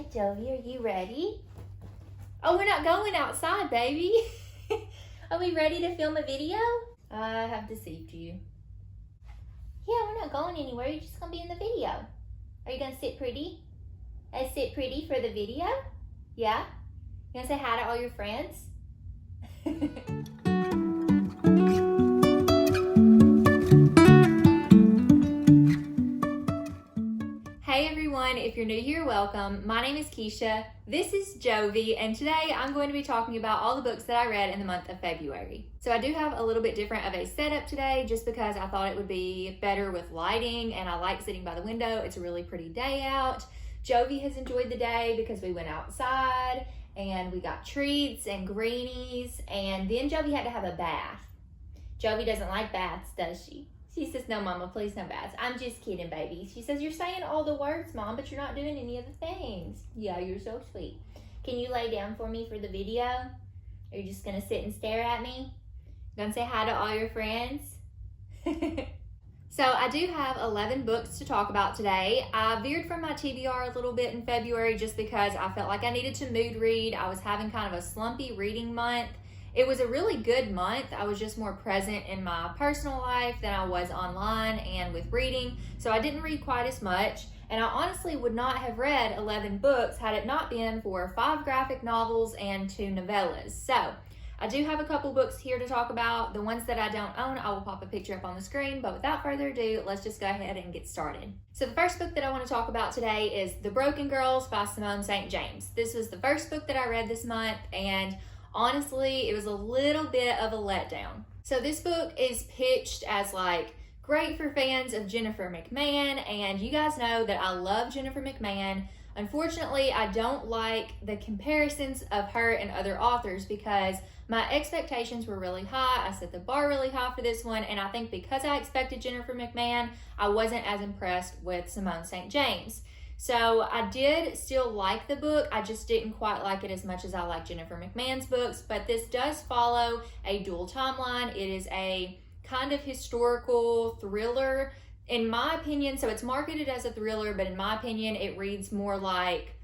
Hi, Jovi. Are you ready? Oh, we're not going outside, baby. Are we ready to film a video? I have deceived you. Yeah, we're not going anywhere. You're just going to be in the video. Are you going to sit pretty? Sit pretty for the video? Yeah? You going to say hi to all your friends? Hey everyone, if you're new here, welcome. My name is Keisha, this is Jovi, and today I'm going to be talking about all the books that I read in the month of February. So I do have a little bit different of a setup today just because I thought it would be better with lighting, and I like sitting by the window. It's a really pretty day out. Jovi has enjoyed the day because we went outside and we got treats and greenies, and then Jovi had to have a bath. Jovi doesn't like baths, does she? She says, no, Mama, please no baths. I'm just kidding, baby. She says, you're saying all the words, Mom, but you're not doing any of the things. Yeah, you're so sweet. Can you lay down for me for the video? Are you just going to sit and stare at me? Going to say hi to all your friends? So I do have 11 books to talk about today. I veered from my TBR a little bit in February just because I felt like I needed to mood read. I was having kind of a slumpy reading month. It was a really good month. I was just more present in my personal life than I was online and with reading, so I didn't read quite as much, and I honestly would not have read 11 books had it not been for 5 graphic novels and 2 novellas. So I do have a couple books here to talk about. The ones that I don't own, I will pop a picture up on the screen, but without further ado, let's just go ahead and get started. So the first book that I want to talk about today is The Broken Girls by Simone St. James. This was the first book that I read this month, and honestly, it was a little bit of a letdown. So this book is pitched as like great for fans of Jennifer McMahon, and you guys know that I love Jennifer McMahon. Unfortunately, I don't like the comparisons of her and other authors because my expectations were really high. I set the bar really high for this one, and I think because I expected Jennifer McMahon, I wasn't as impressed with Simone St. James. So I did still like the book, I just didn't quite like it as much as I like Jennifer McMahon's books, but this does follow a dual timeline. It is a kind of historical thriller, in my opinion. So it's marketed as a thriller, but in my opinion, it reads more like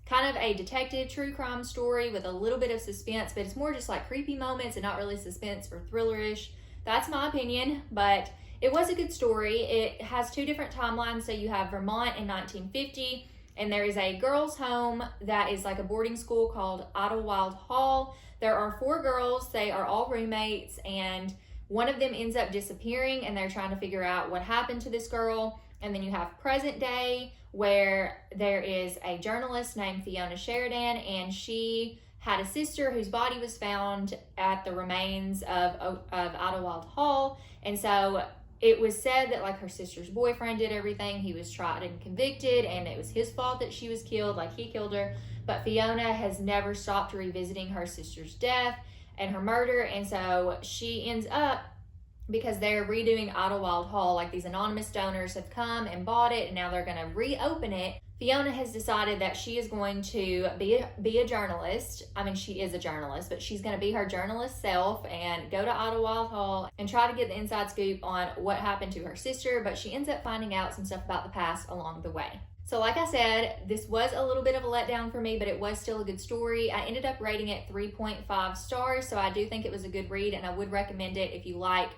kind of a detective true crime story with a little bit of suspense, but it's more just like creepy moments and not really suspense or thrillerish. That's my opinion, but it was a good story. It has 2 different timelines. So you have Vermont in 1950, and there is a girls' home that is like a boarding school called Idlewild Hall. There are 4 girls. They are all roommates, and one of them ends up disappearing, and they're trying to figure out what happened to this girl. And then you have present day, where there is a journalist named Fiona Sheridan, and she had a sister whose body was found at the remains of Idlewild Hall. And so it was said that like her sister's boyfriend did everything. He was tried and convicted, and it was his fault that she was killed, like he killed her. But Fiona has never stopped revisiting her sister's death and her murder, and so she ends up, because they're redoing Idlewild Hall, like these anonymous donors have come and bought it, and now they're going to reopen it. Fiona has decided that she is going to be a journalist. I mean, she is a journalist, but she's going to be her journalist self and go to Idlewild Hall and try to get the inside scoop on what happened to her sister, but she ends up finding out some stuff about the past along the way. So like I said, this was a little bit of a letdown for me, but it was still a good story. I ended up rating it 3.5 stars, so I do think it was a good read, and I would recommend it if you like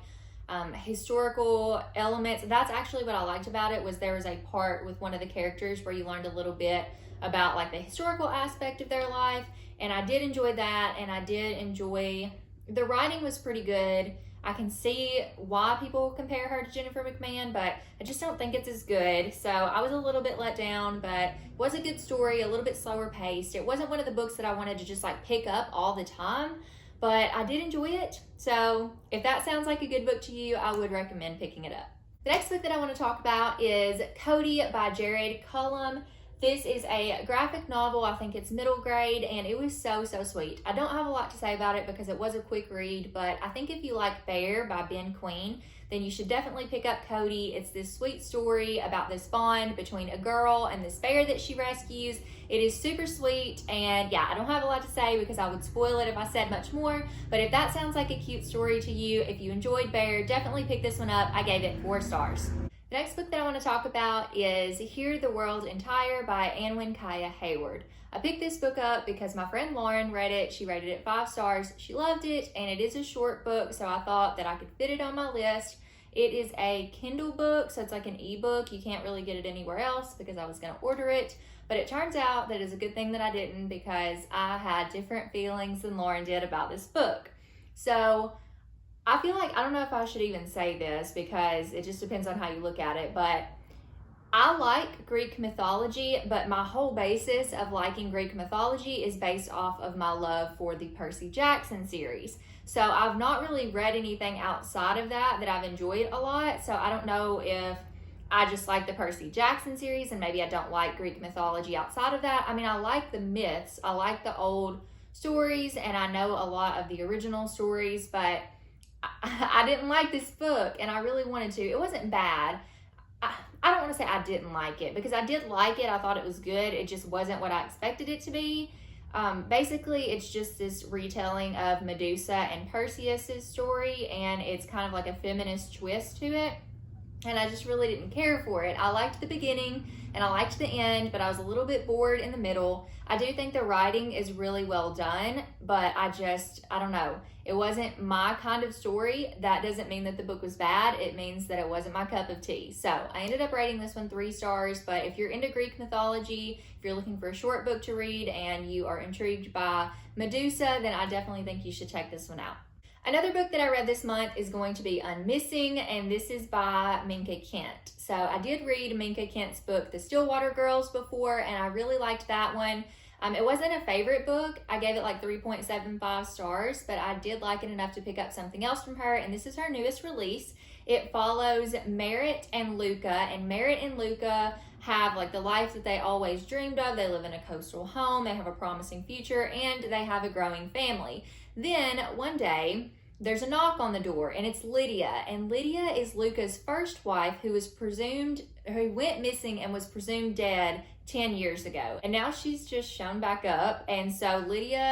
historical elements. That's actually what I liked about it, was there was a part with one of the characters where you learned a little bit about like the historical aspect of their life, and I did enjoy that, and I did enjoy the writing was pretty good. I can see why people compare her to Jennifer McMahon, but I just don't think it's as good. So I was a little bit let down, but it was a good story, a little bit slower paced. It wasn't one of the books that I wanted to just like pick up all the time, but I did enjoy it. So if that sounds like a good book to you, I would recommend picking it up. The next book that I want to talk about is Cody by Jared Cullum. This is a graphic novel. I think it's middle grade, and it was so sweet. I don't have a lot to say about it because it was a quick read, but I think if you like Bear by Ben Queen, then you should definitely pick up Cody. It's this sweet story about this bond between a girl and this bear that she rescues. It is super sweet, and yeah, I don't have a lot to say because I would spoil it if I said much more, but if that sounds like a cute story to you, if you enjoyed Bear, definitely pick this one up. I gave it 4 stars. The next book that I want to talk about is Hear the World Entire by Anwen Kaya Hayward. I picked this book up because my friend Lauren read it. She rated it 5 stars. She loved it, and it is a short book, so I thought that I could fit it on my list. It is a Kindle book, so it's like an ebook. You can't really get it anywhere else because I was going to order it. But it turns out that it's a good thing that I didn't, because I had different feelings than Lauren did about this book. So I feel like, I don't know if I should even say this because it just depends on how you look at it, but I like Greek mythology, but my whole basis of liking Greek mythology is based off of my love for the Percy Jackson series. So I've not really read anything outside of that I've enjoyed a lot. So I don't know if I just like the Percy Jackson series and maybe I don't like Greek mythology outside of that. I mean, I like the myths, I like the old stories, and I know a lot of the original stories, but I didn't like this book, and I really wanted to. It wasn't bad. I don't want to say I didn't like it, because I did like it. I thought it was good. It just wasn't what I expected it to be. Basically, it's just this retelling of Medusa and Perseus's story, and it's kind of like a feminist twist to it. And I just really didn't care for it. I liked the beginning and I liked the end, but I was a little bit bored in the middle. I do think the writing is really well done, but I don't know. It wasn't my kind of story. That doesn't mean that the book was bad. It means that it wasn't my cup of tea. So I ended up rating this one 3 stars, but if you're into Greek mythology, if you're looking for a short book to read and you are intrigued by Medusa, then I definitely think you should check this one out. Another book that I read this month is going to be Unmissing, and this is by Minka Kent. So I did read Minka Kent's book, The Stillwater Girls, before, and I really liked that one. It wasn't a favorite book. I gave it like 3.75 stars, but I did like it enough to pick up something else from her, and this is her newest release. It follows Merritt and Luca, and Merritt and Luca have like the life that they always dreamed of. They live in a coastal home, they have a promising future, and they have a growing family. Then one day, there's a knock on the door, and it's Lydia. And Lydia is Luca's first wife, who went missing and was presumed dead 10 years ago. And now she's just shown back up. And so Luca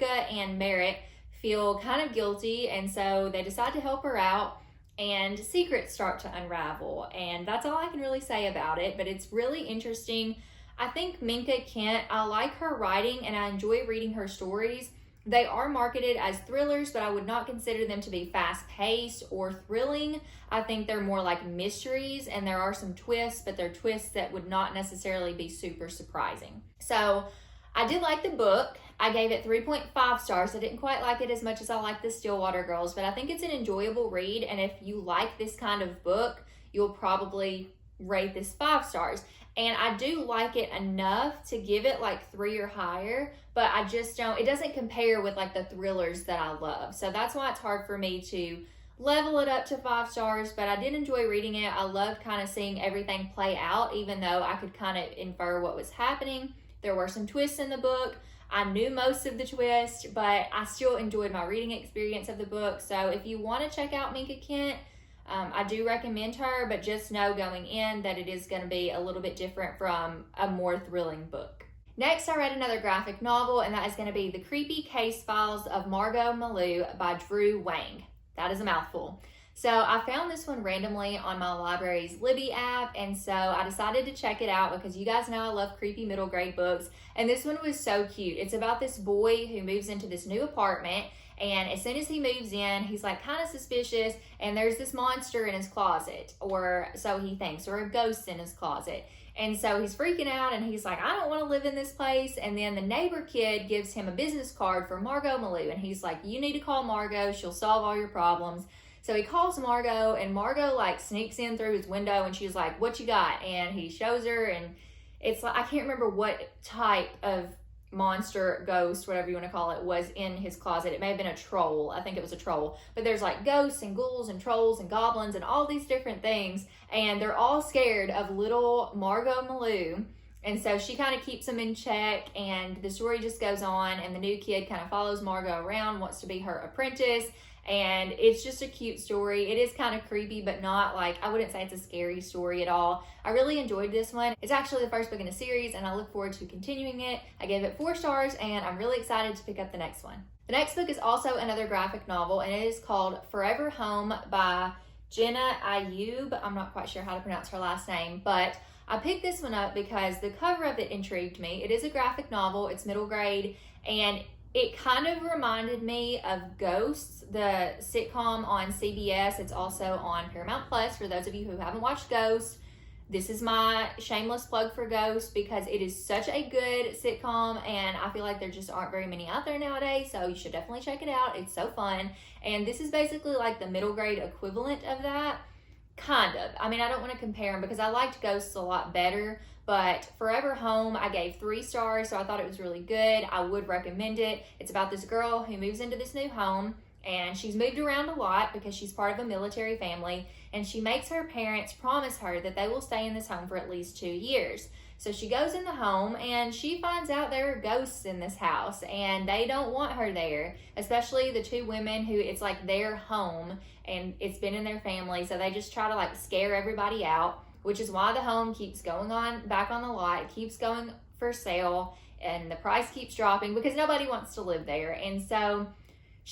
and Merritt feel kind of guilty. And so they decide to help her out, and secrets start to unravel. And that's all I can really say about it, but it's really interesting. I think Minka Kent, I like her writing and I enjoy reading her stories. They are marketed as thrillers, but I would not consider them to be fast-paced or thrilling. I think they're more like mysteries, and there are some twists, but they're twists that would not necessarily be super surprising. So I did like the book. I gave it 3.5 stars. I didn't quite like it as much as I like the Stillwater Girls, but I think it's an enjoyable read, and if you like this kind of book, you'll probably rate this 5 stars. And I do like it enough to give it like 3 or higher, but I just don't, it doesn't compare with like the thrillers that I love. So that's why it's hard for me to level it up to 5 stars, but I did enjoy reading it. I loved kind of seeing everything play out, even though I could kind of infer what was happening. There were some twists in the book. I knew most of the twists, but I still enjoyed my reading experience of the book. So if you want to check out Minka Kent, I do recommend her, but just know going in that it is going to be a little bit different from a more thrilling book. Next, I read another graphic novel, and that is going to be The Creepy Case Files of Margot Malou by Drew Wang. That is a mouthful. So I found this one randomly on my library's Libby app, and so I decided to check it out because you guys know I love creepy middle grade books, and this one was so cute. It's about this boy who moves into this new apartment, and as soon as he moves in, he's like kind of suspicious, and there's this monster in his closet, or so he thinks, or a ghost in his closet. And so he's freaking out, and he's like, I don't want to live in this place. And then the neighbor kid gives him a business card for Margot Malou, and he's like, you need to call Margot, she'll solve all your problems. So he calls Margot, and Margot like sneaks in through his window, and she's like, what you got? And he shows her, and it's like, I can't remember what type of monster, ghost, whatever you want to call it, was in his closet. It may have been a troll. I think it was a troll. But there's like ghosts and ghouls and trolls and goblins and all these different things, and they're all scared of little Margot Malou. And so she kind of keeps them in check, and the story just goes on, and the new kid kind of follows Margot around, wants to be her apprentice, and it's just a cute story. It is kind of creepy, but not like, I wouldn't say it's a scary story at all. I really enjoyed this one. It's actually the first book in a series, and I look forward to continuing it. I gave it 4 stars, and I'm really excited to pick up the next one. The next book is also another graphic novel, and it is called Forever Home by Jenna Ayub. I'm not quite sure how to pronounce her last name, but I picked this one up because the cover of it intrigued me. It is a graphic novel, it's middle grade, and it kind of reminded me of Ghosts, the sitcom on CBS. It's also on Paramount Plus for those of you who haven't watched Ghosts. This is my shameless plug for Ghost because it is such a good sitcom, and I feel like there just aren't very many out there nowadays, so you should definitely check it out. It's so fun, and this is basically like the middle grade equivalent of that, kind of. I mean, I don't want to compare them because I liked Ghosts a lot better, but Forever Home, I gave 3 stars, so I thought it was really good. I would recommend it. It's about this girl who moves into this new home, and she's moved around a lot because she's part of a military family, and she makes her parents promise her that they will stay in this home for at least 2 years. So she goes in the home and she finds out there are ghosts in this house and they don't want her there, especially the 2 women who it's like their home and it's been in their family. So they just try to like scare everybody out, which is why the home keeps going on back on the lot. It keeps going for sale and the price keeps dropping because nobody wants to live there. And so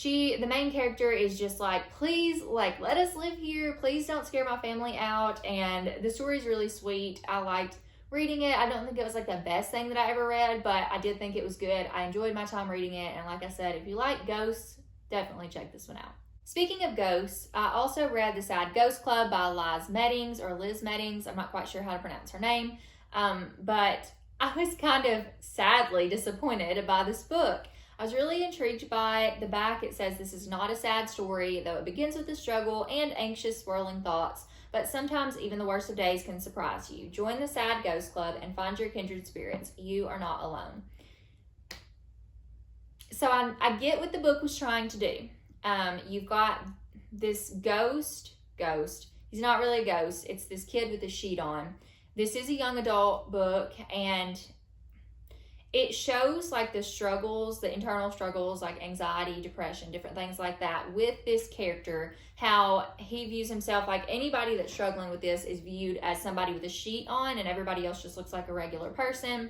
the main character is just like, please, like, let us live here. Please don't scare my family out. And the story is really sweet. I liked reading it. I don't think it was like the best thing that I ever read, but I did think it was good. I enjoyed my time reading it. And like I said, if you like Ghosts, definitely check this one out. Speaking of ghosts, I also read The Sad Ghost Club by Liz Meddings, or Liz Meddings. I'm not quite sure how to pronounce her name. But I was kind of sadly disappointed by this book. I was really intrigued by the back. It says this is not a sad story, though it begins with a struggle and anxious swirling thoughts, but sometimes even the worst of days can surprise you. Join the Sad Ghost Club and find your kindred spirits. You are not alone. So I get what the book was trying to do. You've got this ghost. He's not really a ghost. It's this kid with a sheet on. This is a young adult book, and it shows like the struggles, the internal struggles, like anxiety, depression, different things like that with this character, how he views himself. Like anybody that's struggling with this is viewed as somebody with a sheet on and everybody else just looks like a regular person.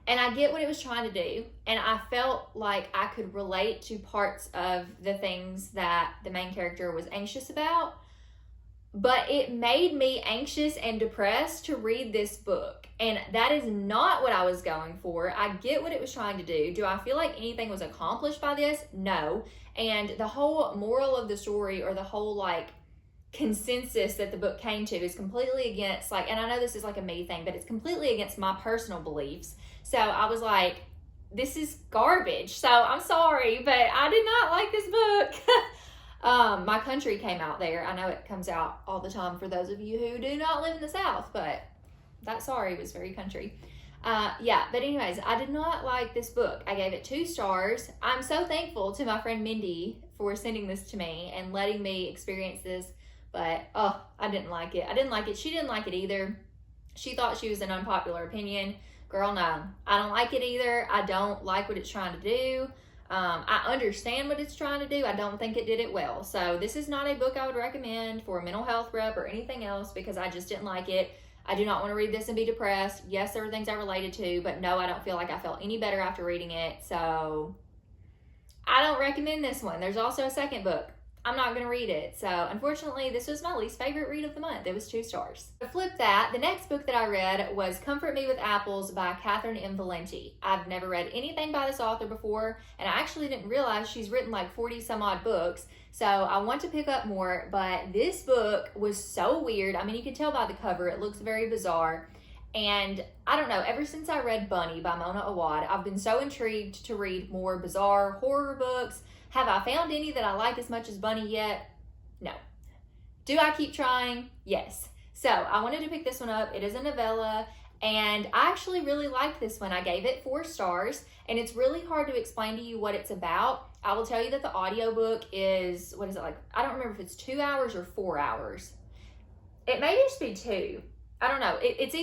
And I get what it was trying to do. And I felt like I could relate to parts of the things that the main character was anxious about. But it made me anxious and depressed to read this book. And that is not what I was going for. I get what it was trying to do. Do I feel like anything was accomplished by this? No. And the whole moral of the story, or the whole like consensus that the book came to, is completely against, like, and I know this is like a me thing, but it's completely against my personal beliefs. So I was like, this is garbage. So I'm sorry, but I did not like this book. My Country came out there. I know it comes out all the time for those of you who do not live in the South, but that sorry was very country. Yeah, but anyways, I did not like this book. I gave it 2 stars. I'm so thankful to my friend Mindy for sending this to me and letting me experience this, but I didn't like it. I didn't like it. She didn't like it either. She thought she was an unpopular opinion. Girl, no. I don't like it either. I don't like what it's trying to do. I understand what it's trying to do. I don't think it did it well. So this is not a book I would recommend for a mental health rep or anything else because I just didn't like it. I do not want to read this and be depressed. Yes, there were things I related to, but no, I don't feel like I felt any better after reading it. So I don't recommend this one. There's also a second book. I'm not going to read it. So unfortunately, this was my least favorite read of the month. It was 2 stars. To flip that, the next book that I read was Comfort Me with Apples by Catherine M. Valenti. I've never read anything by this author before, and I actually didn't realize she's written like 40 some odd books. So I want to pick up more, but this book was so weird. I mean, you can tell by the cover, it looks very bizarre. And I don't know, ever since I read Bunny by Mona Awad, I've been so intrigued to read more bizarre horror books. Have I found any that I like as much as Bunny yet? No. Do I keep trying? Yes. So I wanted to pick this one up. It is a novella, and I actually really liked this one. I gave it 4 stars, and it's really hard to explain to you what it's about. I will tell you that the audiobook is, what is it like? I don't remember if it's 2 hours or 4 hours. It may just be 2. I don't know. It's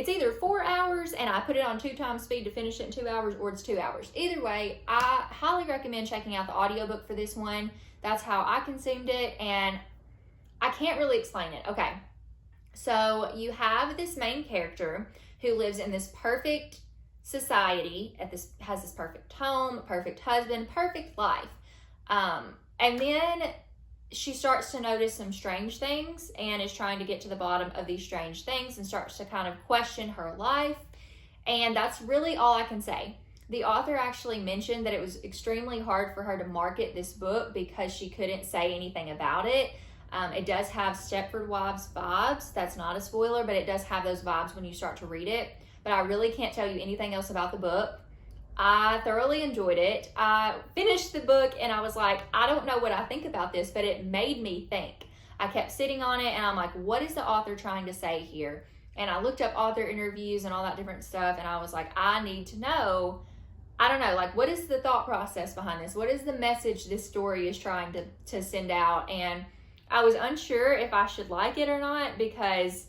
either 4 hours and I put it on 2 times speed to finish it in 2 hours, or it's 2 hours. Either way, I highly recommend checking out the audiobook for this one. That's how I consumed it, and I can't really explain it. Okay, so you have this main character who lives in this perfect society, has this perfect home, perfect husband, perfect life. And then she starts to notice some strange things and is trying to get to the bottom of these strange things and starts to kind of question her life. And that's really all I can say. The author actually mentioned that it was extremely hard for her to market this book because she couldn't say anything about it. It does have Stepford Wives vibes. That's not a spoiler, but it does have those vibes when you start to read it. But I really can't tell you anything else about the book. I thoroughly enjoyed it. I finished the book and I was like, I don't know what I think about this, but it made me think. I kept sitting on it and I'm like, what is the author trying to say here? And I looked up author interviews and all that different stuff, and I was like, I need to know, I don't know, like, what is the thought process behind this? What is the message this story is trying to send out? And I was unsure if I should like it or not, because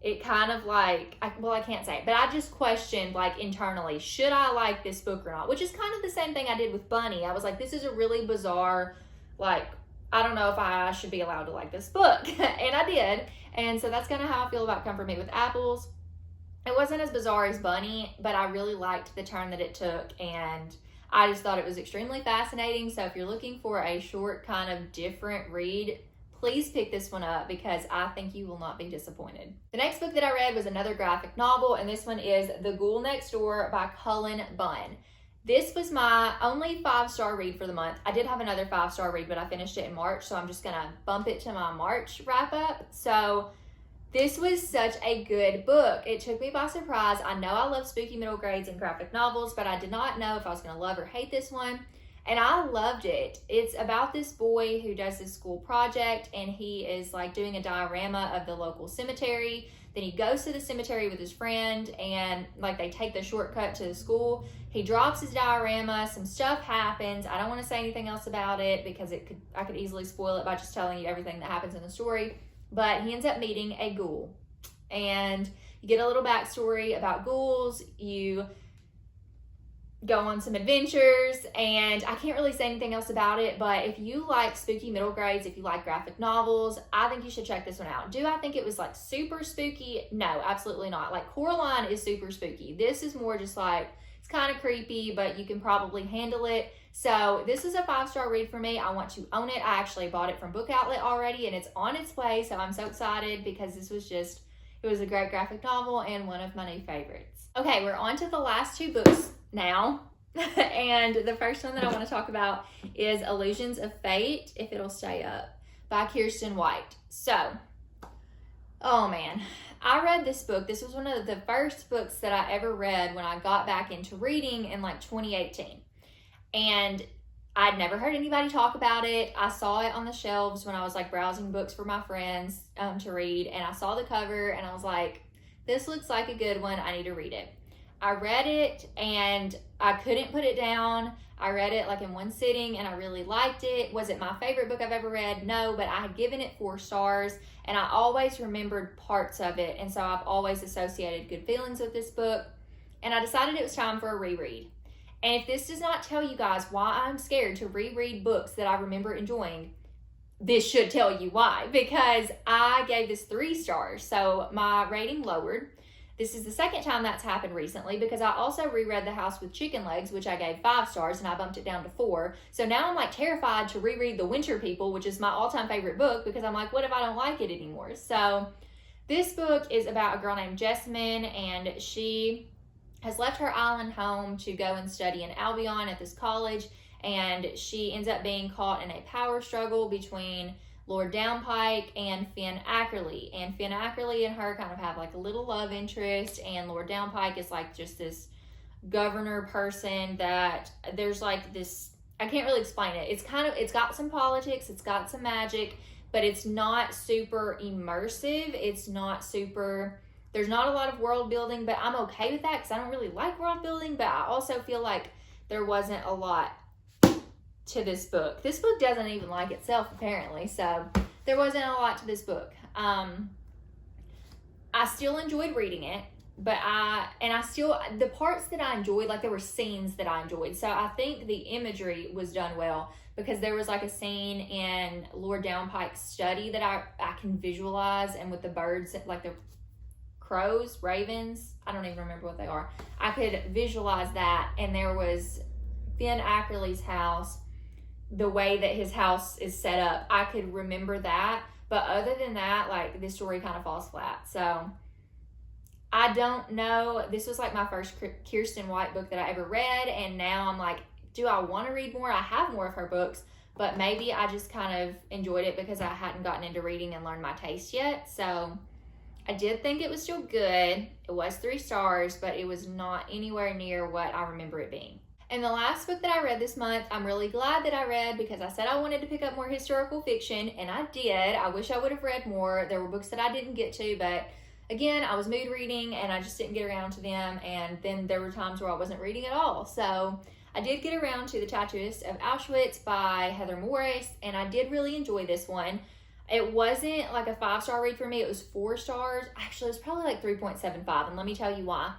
it kind of like, I can't say it, but I just questioned, like, internally, should I like this book or not? Which is kind of the same thing I did with Bunny. I was like, this is a really bizarre, like, I don't know if I should be allowed to like this book. And I did. And so that's kind of how I feel about Comfort Me with Apples. It wasn't as bizarre as Bunny, but I really liked the turn that it took. And I just thought it was extremely fascinating. So if you're looking for a short, kind of different read, please pick this one up, because I think you will not be disappointed. The next book that I read was another graphic novel, and this one is The Ghoul Next Door by Cullen Bunn. This was my only 5-star read for the month. I did have another 5-star read, but I finished it in March, so I'm just gonna bump it to my March wrap up. So this was such a good book. It took me by surprise. I know I love spooky middle grades and graphic novels, but I did not know if I was gonna love or hate this one. And I loved it. It's about this boy who does this school project, and he is like doing a diorama of the local cemetery. Then he goes to the cemetery with his friend, and like they take the shortcut to the school. He drops his diorama, some stuff happens. I don't want to say anything else about it because I could easily spoil it by just telling you everything that happens in the story. But he ends up meeting a ghoul, and you get a little backstory about ghouls. You go on some adventures, and I can't really say anything else about it, but if you like spooky middle grades, if you like graphic novels, I think you should check this one out. Do I think it was like super spooky? No, absolutely not. Like Coraline is super spooky. This is more just like, it's kind of creepy, but you can probably handle it. So this is a 5-star read for me. I want to own it. I actually bought it from Book Outlet already, and it's on its way, so I'm so excited because this was just, it was a great graphic novel and one of my new favorites. Okay, we're on to the last 2 books now. And the first one that I want to talk about is Illusions of Fate, if it'll stay up, by Kirsten White. So, oh man, I read this book. This was one of the first books that I ever read when I got back into reading in like 2018. And I'd never heard anybody talk about it. I saw it on the shelves when I was like browsing books for my friends to read, and I saw the cover and I was like, this looks like a good one. I need to read it. I read it and I couldn't put it down. I read it like in one sitting and I really liked it. Was it my favorite book I've ever read? No, but I had given it 4 stars and I always remembered parts of it. And so I've always associated good feelings with this book. And I decided it was time for a reread. And if this does not tell you guys why I'm scared to reread books that I remember enjoying, this should tell you why, because I gave this 3 stars. So my rating lowered. This is the second time that's happened recently, because I also reread The House with Chicken Legs, which I gave 5 stars, and I bumped it down to 4. So now I'm like terrified to reread The Winter People, which is my all-time favorite book, because I'm like, what if I don't like it anymore? So this book is about a girl named Jessamine, and she has left her island home to go and study in Albion at this college, and she ends up being caught in a power struggle between Lord Downpike and Finn Ackerley. And Finn Ackerley and her kind of have like a little love interest, and Lord Downpike is like just this governor person that there's like this, I can't really explain it. It's got some politics, it's got some magic, but it's not super immersive. It's not super, there's not a lot of world building, but I'm okay with that because I don't really like world building, but I also feel like there wasn't a lot to this book. This book doesn't even like itself, apparently, so there wasn't a lot to this book. I still enjoyed reading it, but the parts that I enjoyed, like there were scenes that I enjoyed, so I think the imagery was done well, because there was like a scene in Lord Downpike's study that I can visualize, and with the birds, like the crows, ravens, I don't even remember what they are, I could visualize that. And there was Finn Ackerley's house, the way that his house is set up, I could remember that. But other than that, like, this story kind of falls flat. So I don't know. This was like my first Kirsten White book that I ever read, and now I'm like, do I want to read more? I have more of her books, but maybe I just kind of enjoyed it because I hadn't gotten into reading and learned my taste yet. So I did think it was still good. It was 3 stars, but it was not anywhere near what I remember it being. And the last book that I read this month, I'm really glad that I read, because I said I wanted to pick up more historical fiction, and I did. I wish I would have read more. There were books that I didn't get to, but again, I was mood reading and I just didn't get around to them. And then there were times where I wasn't reading at all. So I did get around to The Tattooist of Auschwitz by Heather Morris, and I did really enjoy this one. It wasn't like a 5-star read for me. It was 4 stars. Actually, it was probably like 3.75, and let me tell you why.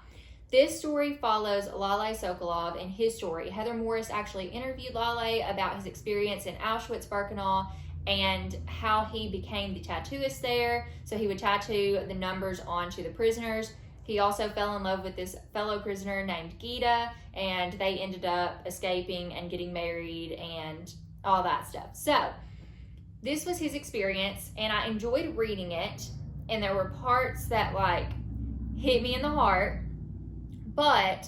This story follows Lale Sokolov and his story. Heather Morris actually interviewed Lale about his experience in Auschwitz-Birkenau and how he became the tattooist there. So he would tattoo the numbers onto the prisoners. He also fell in love with this fellow prisoner named Gita, and they ended up escaping and getting married and all that stuff. So this was his experience, and I enjoyed reading it, and there were parts that like hit me in the heart, but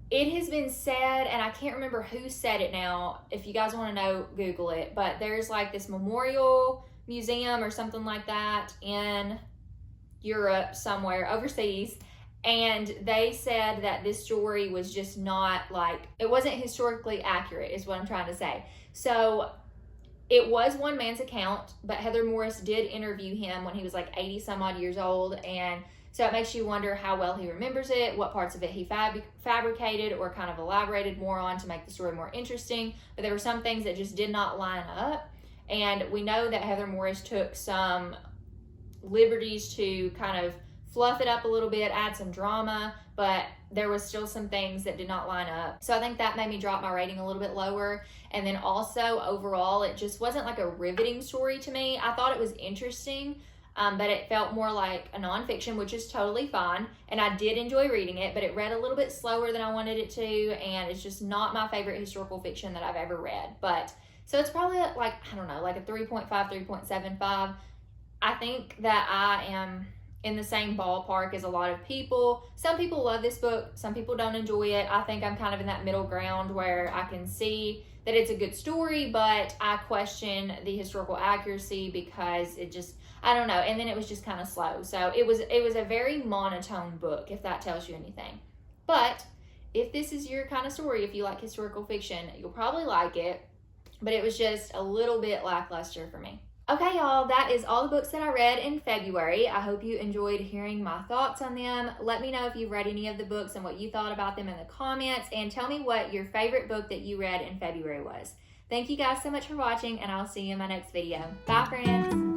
it has been said, and I can't remember who said it now. If you guys want to know, Google it. But there's like this memorial museum or something like that in Europe somewhere, overseas. And they said that this story was just not like, it wasn't historically accurate, is what I'm trying to say. So it was one man's account, but Heather Morris did interview him when he was like 80 some odd years old. And so it makes you wonder how well he remembers it, what parts of it he fabricated or kind of elaborated more on to make the story more interesting. But there were some things that just did not line up. And we know that Heather Morris took some liberties to kind of fluff it up a little bit, add some drama, but there was still some things that did not line up. So I think that made me drop my rating a little bit lower. And then also overall, it just wasn't like a riveting story to me. I thought it was interesting, but it felt more like a nonfiction, which is totally fine. And I did enjoy reading it, but it read a little bit slower than I wanted it to. And it's just not my favorite historical fiction that I've ever read. But so it's probably like, I don't know, like a 3.5, 3.75. I think that I am in the same ballpark as a lot of people. Some people love this book, some people don't enjoy it. I think I'm kind of in that middle ground where I can see that it's a good story, but I question the historical accuracy because it just, I don't know. And then it was just kind of slow. So it was a very monotone book, if that tells you anything. But if this is your kind of story, if you like historical fiction, you'll probably like it. But it was just a little bit lackluster for me. Okay, y'all, that is all the books that I read in February. I hope you enjoyed hearing my thoughts on them. Let me know if you've read any of the books and what you thought about them in the comments, and tell me what your favorite book that you read in February was. Thank you guys so much for watching, and I'll see you in my next video. Bye, friends.